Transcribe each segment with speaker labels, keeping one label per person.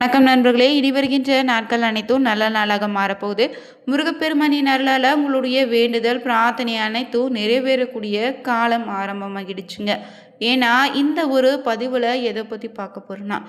Speaker 1: வணக்கம் நண்பர்களே, இனி வருகின்ற நாட்கள் அனைத்தும் நல்ல நாளாக மாறப்போகுது. முருகப்பெருமானின் அருளால் உங்களுடைய வேண்டுதல் பிரார்த்தனை அனைத்தும் நிறைவேறக்கூடிய காலம் ஆரம்பமாகிடுச்சுங்க. ஏன்னா இந்த ஒரு பதிவில் எதை பற்றி பார்க்க போகிறோன்னா,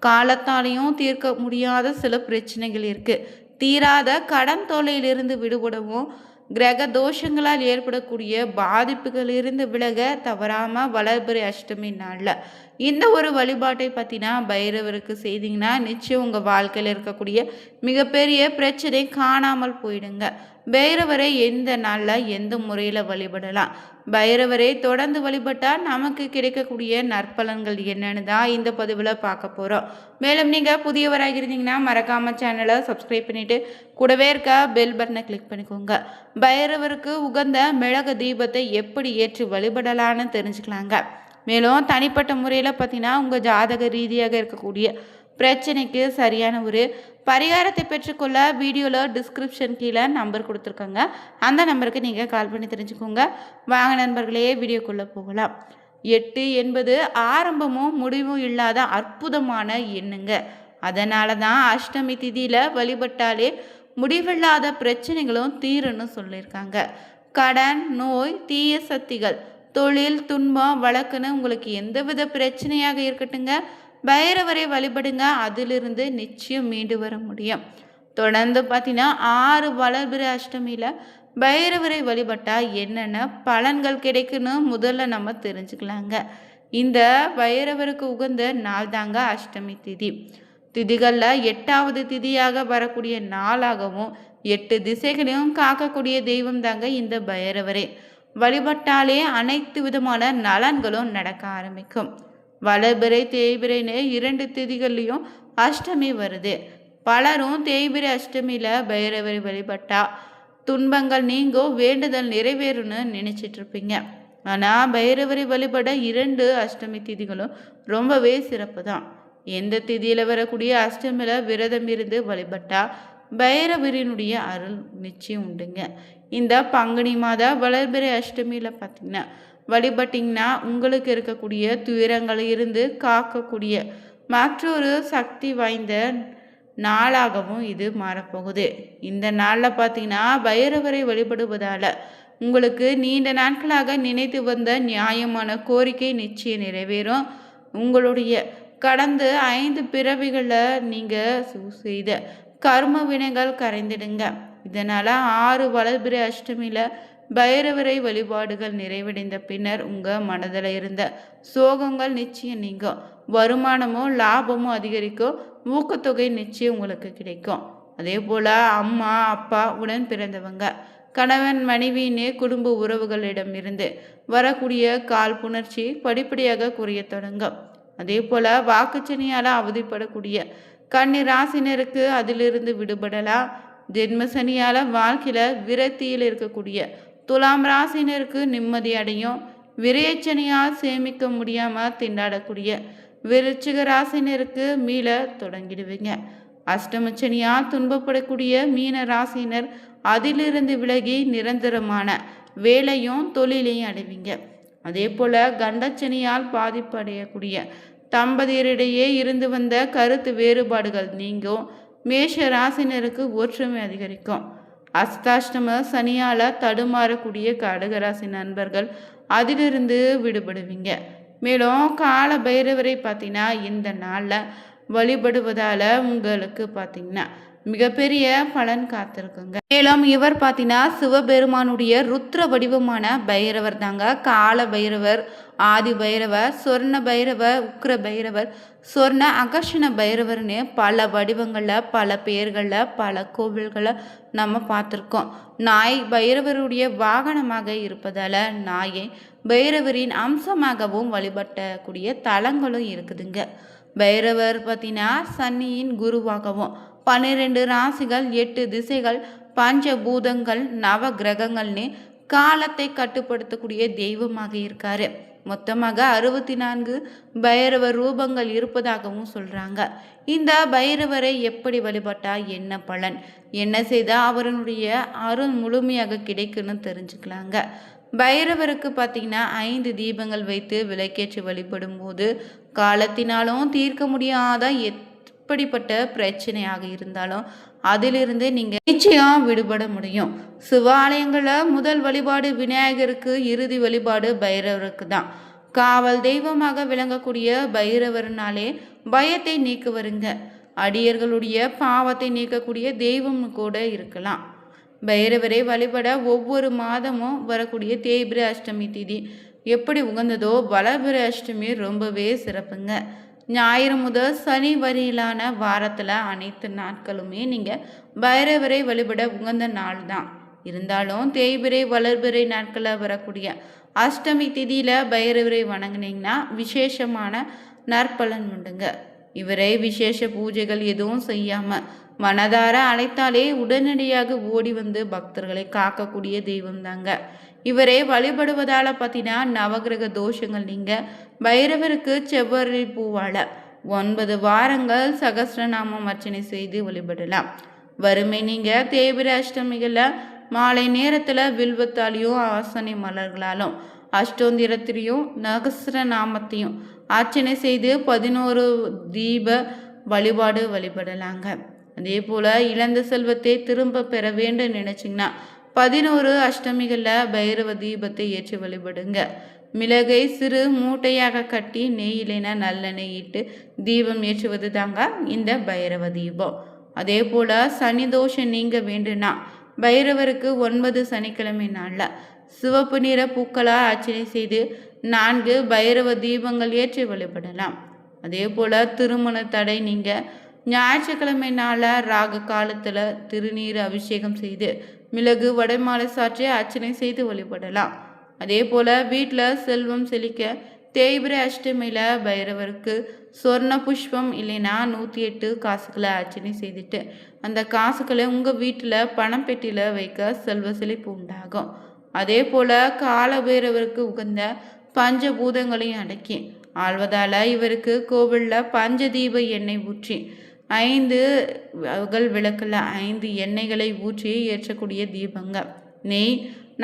Speaker 1: காலத்தாலையும் தீர்க்க முடியாத சில பிரச்சனைகள் இருக்குது. தீராத கடன் தொல்லையிலிருந்து விடுபடவும், கிரக தோஷங்களால் ஏற்படக்கூடிய பாதிப்புகளிலிருந்து விலக தவறாமல் வளர்பிறை அஷ்டமி நாளில் இந்த ஒரு வழிபாட்டை பற்றினா பைரவருக்கு செய்தீங்கன்னா நிச்சயம் உங்கள் வாழ்க்கையில் இருக்கக்கூடிய மிகப்பெரிய பிரச்சனை காணாமல் போயிடுங்க. பைரவரை எந்த நாளில் எந்த முறையில் வழிபடலாம், பைரவரை தொடர்ந்து வழிபட்டால் நமக்கு கிடைக்கக்கூடிய நற்பலன்கள் என்னன்னு தான் இந்த பதிவில் பார்க்க போகிறோம். மேலும் நீங்கள் புதியவராக இருந்தீங்கன்னா மறக்காமல் சேனலை சப்ஸ்கிரைப் பண்ணிவிட்டு கூடவே இருக்க பெல் பட்டனை கிளிக் பண்ணிக்கோங்க. பைரவருக்கு உகந்த மிளகு தீபத்தை எப்படி ஏற்றி வழிபடலான்னு தெரிஞ்சுக்கலாங்க. மேலும் தனிப்பட்ட முறையில் பார்த்தீங்கன்னா உங்கள் ஜாதக ரீதியாக இருக்கக்கூடிய பிரச்சனைக்கு சரியான ஒரு பரிகாரத்தை பெற்றுக்கொள்ள வீடியோவில் டிஸ்கிரிப்ஷன் கீழே நம்பர் கொடுத்துருக்காங்க. அந்த நம்பருக்கு நீங்கள் கால் பண்ணி தெரிஞ்சுக்கோங்க. வாங்க நண்பர்களே, வீடியோக்குள்ளே போகலாம். 8 என்பது ஆரம்பமும் முடிவும் இல்லாத அற்புதமான எண்ணுங்க. அதனால தான் அஷ்டமி திதியில் வழிபட்டாலே முடிவில்லாத பிரச்சனைகளும் தீருன்னு சொல்லியிருக்காங்க. கடன், நோய், தீய சக்திகள், தொழில், துன்பம், வழக்குன்னு உங்களுக்கு எந்தவித பிரச்சனையாக இருக்கட்டுங்க, பைரவரை வழிபடுங்க. அதிலிருந்து நிச்சயம் மீண்டு வர முடியும். தொடர்ந்து பார்த்தீங்கன்னா 6 வளர்பிறை அஷ்டமியில் பைரவரை வழிபட்டால் என்னென்ன பலன்கள் கிடைக்குன்னு முதல்ல நம்ம தெரிஞ்சுக்கலாங்க. இந்த பைரவருக்கு உகந்த நாள் தாங்க அஷ்டமி திதி. திதிகளில் 8வது திதியாக வரக்கூடிய நாளாகவும் 8 திசைகளையும் காக்கக்கூடிய தெய்வம் தாங்க இந்த பைரவரே. வழிபட்டாலே அனைத்து விதமான நலன்களும் நடக்க ஆரம்பிக்கும். வளர்பிறை தேய்பிறைன்னு 2 திதிகள்லையும் அஷ்டமி வருது. பலரும் தேய்பிறை அஷ்டமியில் பைரவரை வழிபட்டா துன்பங்கள் நீங்கும், வேண்டுதல் நிறைவேறும்னு நினைச்சிட்டு இருப்பீங்க. ஆனால் பைரவரை வழிபட 2 அஷ்டமி திதிகளும் ரொம்பவே சிறப்பு தான். எந்த திதியில் வரக்கூடிய அஷ்டமியில் விரதம் இருந்து வழிபட்டா பைரவரினுடைய அருள் நிச்சயம் உண்டுங்க. இந்த பங்குனி மாத வளர்பிறை அஷ்டமியில் பார்த்தீங்கன்னா வழிபட்டிங்கன்னா உங்களுக்கு இருக்கக்கூடிய துயரங்களில் இருந்து காக்கக்கூடிய மற்றொரு சக்தி வாய்ந்த நாளாகவும் இது மாறப்போகுது. இந்த நாளில் பார்த்தீங்கன்னா பைரவரை வழிபடுவதால் உங்களுக்கு நீண்ட நாட்களாக நினைத்து வந்த நியாயமான கோரிக்கை நிச்சயம் நிறைவேறும். உங்களுடைய கடந்த 5 பிறவிகளில் நீங்கள் செய்த கர்ம வினைகள் கரைந்திடுங்க. இதனால் 6 வளர்பிறை அஷ்டமியில் பைரவரை வழிபாடுகள் நிறைவடைந்த பின்னர் உங்கள் மனதில் இருந்த சோகங்கள் நிச்சயம் நீங்கும். வருமானமும் லாபமும் அதிகரிக்கும். ஊக்கத்தொகை நிச்சயம் உங்களுக்கு கிடைக்கும். அதே போல் அம்மா, அப்பா, உடன் பிறந்தவங்க, கணவன், மனைவியினே குடும்ப உறவுகளிடம் இருந்து வரக்கூடிய காழ்ப்புணர்ச்சி படிப்படியாக குறைய தொடங்கும். அதே போல் வாக்குச்சனியால் அவதிப்படக்கூடிய கன்னி ராசினருக்கு அதிலிருந்து விடுபடலாம். ஜென்மசனியால் வாழ்க்கையில் விரத்தியில் இருக்கக்கூடிய துலாம் ராசினருக்கு நிம்மதி அடையும். விரையச்சனியால் சேமிக்க முடியாமல் திண்டாடக்கூடிய விருச்சிக ராசினருக்கு மீள தொடங்கிடுவீங்க. அஷ்டமச்சனியால் துன்பப்படக்கூடிய மீன ராசினர் அதிலிருந்து விலகி நிரந்தரமான வேலையும் தொழிலையும் அடைவீங்க. அதே போல் கண்டச்சனியால் பாதிப்பு அடையக்கூடிய தம்பதியரிடையே இருந்து வந்த கருத்து வேறுபாடுகள் நீங்கும். மேஷ ராசினருக்கு ஒற்றுமை அதிகரிக்கும். அஸ்தாஷ்டம சனியால் தடுமாறக்கூடிய கடகராசி நண்பர்கள் அதிலிருந்து விடுபடுவீங்க. மேலும் கால பைரவரை பார்த்தீங்கன்னா இந்த நாளில் வழிபடுவதால் உங்களுக்கு பார்த்தீங்கன்னா மிகப்பெரிய பலன் காத்திருக்குங்க. மேலும் இவர் பார்த்தீங்கன்னா சிவபெருமானுடைய ருத்ர வடிவமான பைரவர் தாங்க. கால பைரவர், ஆதி பைரவர், சொர்ண பைரவர், உக்ர பைரவர், சொர்ண அகர்ஷண பைரவர்னு பல வடிவங்களில், பல பெயர்களில், பல கோவில்களை நம்ம பார்த்துருக்கோம். நாய் பைரவருடைய வாகனமாக இருப்பதால் நாயை பைரவரின் அம்சமாகவும் வழிபட்டக்கூடிய தலங்களும் இருக்குதுங்க. பைரவர் பார்த்தீங்கன்னா சன்னியின் குருவாகவும் 12 ராசிகள், 8 திசைகள், பஞ்சபூதங்கள், நவ கிரகங்கள்னு காலத்தை கட்டுப்படுத்தக்கூடிய தெய்வமாக இருக்காரு. மொத்தமாக 64 பைரவர் ரூபங்கள் இருப்பதாகவும் சொல்கிறாங்க. இந்த பைரவரை எப்படி வழிபட்டா என்ன பலன், என்ன செய்தால் அவருடைய அருள் முழுமையாக கிடைக்குன்னு தெரிஞ்சுக்கலாங்க. பைரவருக்கு பார்த்தீங்கன்னா 5 தீபங்கள் வைத்து விளக்கேற்றி வழிபடும் போது காலத்தினாலும் தீர்க்க முடியாத எப்படிப்பட்ட பிரச்சனையாக இருந்தாலும் அதிலிருந்து நீங்கள் நிச்சயம் விடுபட முடியும். சிவாலயங்களில் முதல் வழிபாடு விநாயகருக்கு, இறுதி வழிபாடு பைரவருக்கு தான். காவல் தெய்வமாக விளங்கக்கூடிய பைரவர்னாலே பயத்தை நீக்குவருங்க. அடியர்களுடைய பாவத்தை நீக்கக்கூடிய தெய்வம்னு கூட இருக்கலாம். பைரவரை வழிபட ஒவ்வொரு மாதமும் வரக்கூடிய தேய்பிரை அஷ்டமி திதி எப்படி உகந்ததோ வளபிரை அஷ்டமி ரொம்பவே சிறப்புங்க. ஞாயிறு முதல் சனி வரையிலான வாரத்தில் அனைத்து நாட்களுமே நீங்கள் பைரவரை வழிபட உகந்த நாள் தான். இருந்தாலும் தேய்பிரை வளர்பிறை நாட்களில் வரக்கூடிய அஷ்டமி திதியில் பைரவரை வணங்குனீங்கன்னா விசேஷமான நற்பலன் உண்டுங்க. இவரை விசேஷ பூஜைகள் எதுவும் செய்யாமல் மனதார அழைத்தாலே உடனடியாக ஓடி வந்து பக்தர்களை காக்கக்கூடிய தெய்வம் தாங்க. இவரை வழிபடுவதால் பார்த்தீங்கன்னா நவகிரக தோஷங்கள் நீங்கள் பைரவருக்கு செவ்வரளி பூவால் 9 வாரங்கள் சகஸ்ரநாமம் அர்ச்சனை செய்து வழிபடலாம். வறுமை நீங்கள் தேய்பிரை அஷ்டமிகளில் மாலை நேரத்தில் வில்வத்தாலையும் ஆசனை மலர்களாலும் அஷ்டோந்திரத்திலையும் நகஸ்ரநாமத்தையும் அர்ச்சனை செய்து 11 தீப வழிபாடு வழிபடலாங்க. அதே போல் இழந்த செல்வத்தை திரும்ப பெற வேண்டும் நினச்சிங்கன்னா 11 அஷ்டமிகளில் பைரவ தீபத்தை ஏற்றி வழிபடுங்க. மிளகை சிறு மூட்டையாக கட்டி நெய்யிலேனா நல்லெண்ணெய் இட்டு தீபம் ஏற்றுவது தாங்க இந்த பைரவ தீபம். அதே போல் சனி தோஷம் நீங்க வேண்டுனா பைரவருக்கு 9 சனிக்கிழமை நாளில் சிவப்பு நிற பூக்களால் அர்ச்சனை செய்து 4 பைரவ தீபங்கள் ஏற்றி வழிபடலாம். அதே போல் திருமண தடை நீங்கள் ஞாயிற்றுக்கிழமை நாளில் ராகு காலத்தில் திருநீர் அபிஷேகம் செய்து மிளகு வடைமாலை சாற்றி அர்ச்சனை செய்து வழிபடலாம். அதே போல் வீட்டில் செல்வம் செழிக்க தேய்பிரை அஷ்டமியில் பைரவருக்கு சொர்ண புஷ்பம் இல்லைன்னா 108 காசுகளை அர்ச்சனை செய்துட்டு அந்த காசுகளை உங்கள் வீட்டில் பணம் பெட்டியில் வைக்க செல்வ செழிப்பு உண்டாகும். அதே போல் கால பைரவருக்கு உகந்த பஞ்சபூதங்களையும் அடக்கி ஆழ்வதால் இவருக்கு கோவிலில் பஞ்சதீப எண்ணெய் ஊற்றி 5 விளக்கில் 5 எண்ணெய்களை ஊற்றி ஏற்றக்கூடிய தீபங்க. நெய்,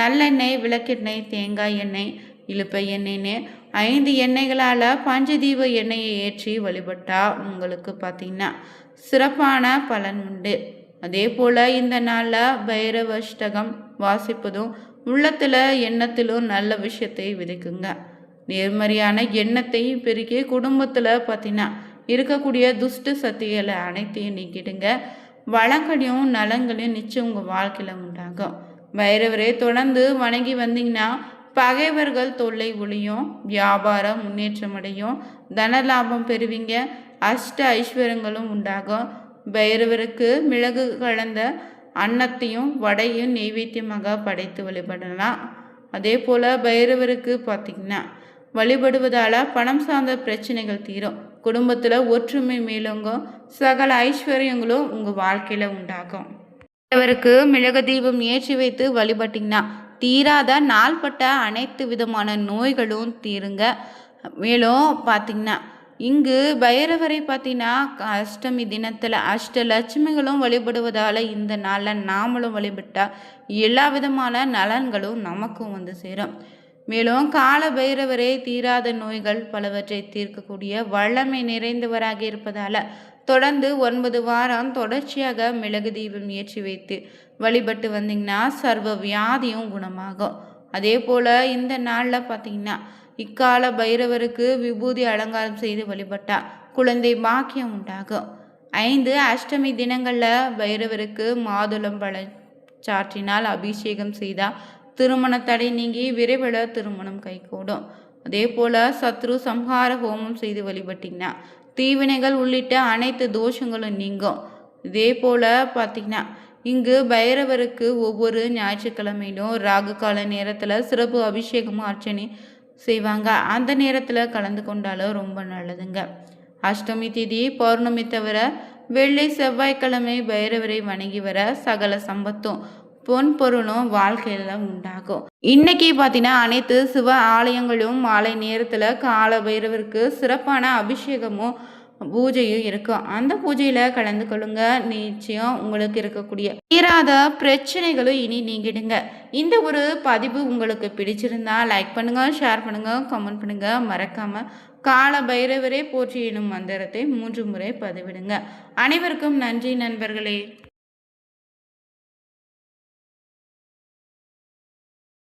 Speaker 1: நல்லெண்ணெய், விளக்கெண்ணெய், தேங்காய் எண்ணெய், இழுப்பை எண்ணெய்னு 5 எண்ணெய்களால் பஞ்சதீப எண்ணெயை ஏற்றி வழிபட்டால் உங்களுக்கு பார்த்திங்கன்னா சிறப்பான பலன் உண்டு. அதே போல் இந்த நாளில் பைரவ அஷ்டகம் வாசிப்பதும் உள்ளத்தில் எண்ணத்திலும் நல்ல விஷயத்தை விதைக்குங்க. நேர்மறையான எண்ணத்தையும் பெருக்கி குடும்பத்தில் பார்த்தீங்கன்னா இருக்கக்கூடிய துஷ்ட சக்திகளை அனைத்தையும் நீக்கிடுங்க. வளங்களையும் நலங்களையும் நிச்சயம் உங்கள் வாழ்க்கையில் உண்டாகும். பைரவரை தொடர்ந்து வணங்கி வந்தீங்கன்னா பகைவர்கள் தொல்லை ஒழியும், வியாபாரம் முன்னேற்றம் அடையும், தன லாபம் பெறுவீங்க, அஷ்ட ஐஸ்வர்யங்களும் உண்டாகும். பைரவருக்கு மிளகு கலந்த அன்னத்தையும் வடையும் நெய்வேத்தியமாக படைத்து வழிபடலாம். அதே போல் பைரவருக்கு பார்த்திங்கன்னா வழிபடுவதால் பணம் சார்ந்த பிரச்சனைகள் தீரும், குடும்பத்தில் ஒற்றுமை மேலோங்கும், சகல ஐஸ்வர்யங்களும் உங்கள் வாழ்க்கையில் உண்டாகும். பைரவருக்கு மிளகு தீபம் ஏற்றி வைத்து வழிபட்டிங்கன்னா தீராத நாள்பட்ட அனைத்து விதமான நோய்களும் தீருங்க. மேலும் பார்த்திங்கன்னா இங்கு பைரவரை பார்த்தீங்கன்னா அஷ்டமி தினத்தில் அஷ்டலட்சுமிகளும் வழிபடுவதால் இந்த நாளில் நாமளும் வழிபட்டால் எல்லா விதமான நலன்களும் நமக்கும் வந்து சேரும். மேலும் கால பைரவரே தீராத நோய்கள் பலவற்றை தீர்க்கக்கூடிய வல்லமை நிறைந்தவராக இருப்பதால் தொடர்ந்து 9 வாரம் தொடர்ச்சியாக மிளகு தீபம் ஏற்றி வைத்து வழிபட்டு வந்தீங்கன்னா சர்வ வியாதியும் குணமாகும். அதே போல் இந்த நாளில் பார்த்தீங்கன்னா இக்கால பைரவருக்கு விபூதி அலங்காரம் செய்து வழிபட்டா குழந்தை பாக்கியம் உண்டாகும். 5 அஷ்டமி தினங்களில் பைரவருக்கு மாதுளம் பழம் சாற்றினால் அபிஷேகம் செய்தால் திருமண தடை நீங்கி விரைவில் திருமணம் கைகூடும். அதே போல் சத்ரு சம்ஹார ஹோமம் செய்து வழிபட்டிங்கன்னா தீவினைகள் உள்ளிட்ட அனைத்து தோஷங்களும் நீங்கும். இதே போல் பார்த்திங்கன்னா இங்கு பைரவருக்கு ஒவ்வொரு ஞாயிற்றுக்கிழமையிலும் ராகு கால நேரத்தில் சிறப்பு அபிஷேகமும் அர்ச்சனை செய்வாங்க. அந்த நேரத்தில் கலந்து கொண்டாலும் ரொம்ப நல்லதுங்க. அஷ்டமி திதி பௌர்ணமி தவிர வெள்ளி செவ்வாய்க்கிழமை பைரவரை வணங்கி வர சகல சம்பத்தும் பொன் பொருளும் வாழ்க்கையில உண்டாகும். இன்னைக்கு பார்த்தீங்கன்னா அனைத்து சிவ ஆலயங்களும் மாலை நேரத்தில் கால பைரவருக்கு சிறப்பான அபிஷேகமும் பூஜையும் இருக்கும். அந்த பூஜையில் கலந்து கொள்ளுங்க. நிச்சயம் உங்களுக்கு இருக்கக்கூடிய தீராத பிரச்சனைகளும் இனி நீங்கிடுங்க. இந்த ஒரு பதிவு உங்களுக்கு பிடிச்சிருந்தா லைக் பண்ணுங்க, ஷேர் பண்ணுங்க, கமெண்ட் பண்ணுங்க. மறக்காம கால பைரவரே போற்றி எனும் மந்திரத்தை 3 முறை பதிவிடுங்க. அனைவருக்கும் நன்றி நண்பர்களே.